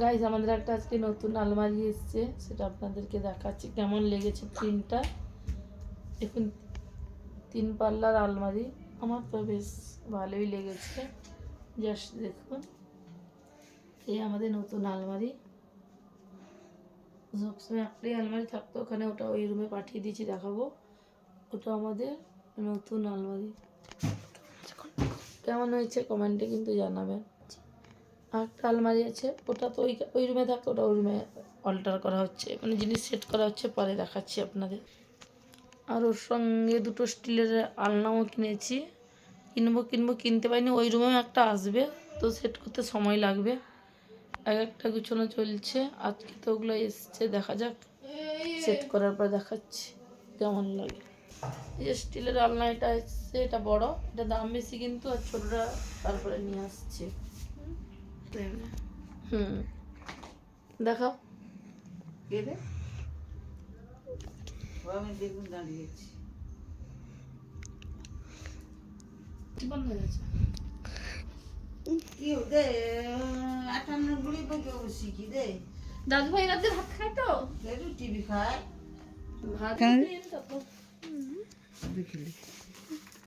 Guys আমাদের একটা আজকে নতুন আলমারি এসেছে, সেটা আপনাদেরকে দেখাচ্ছি কেমন লেগেছে প্রিন্টটা। দেখুন 3 পাল্লার আলমারি, আমার তো বেশ ভালোই লেগেছে। জাস্ট দেখুন, এই আমাদের নতুন আলমারি। সবসময় একটাই আলমারি থাকতো ওখানে, ওটা ওই রুমে পাঠিয়ে দিয়েছি, দেখাবো। ওটা আমাদের নতুন আলমারি। কেমন হয়েছে কমেন্টে কিন্তু জানাবেন। একটা আলমারি আছে, ওটা তো ওই রুমে থাকতো, ওটা ওই রুমে অল্টার করা হচ্ছে, মানে জিনিস সেট করা হচ্ছে, পরে দেখাচ্ছি আপনাদের। আর ওর সঙ্গে দুটো স্টিলের আলনাও কিনেছি, কিনতে পারিনি। ওই রুমেও একটা আসবে, তো সেট করতে সময় লাগবে। একটা গুছানো চলছে, আজকে তো ওগুলো এসছে, দেখা যাক সেট করার পর দেখাচ্ছি কেমন লাগে। এই যে স্টিলের আলনা এটা এসছে, এটা বড়, এটা দাম বেশি কিন্তু, আর ছোটটা তারপরে নিয়ে আসছে। দেখাও। আমি দেখুন দাঁড়িয়েছি, বন্ধ হয়ে গেছে। কি দে 58 গুলি বকে বসি কি দে দাদু ভাই রাতে ভাত খায়, তো টিভি খায়, ভাত দেখিলি।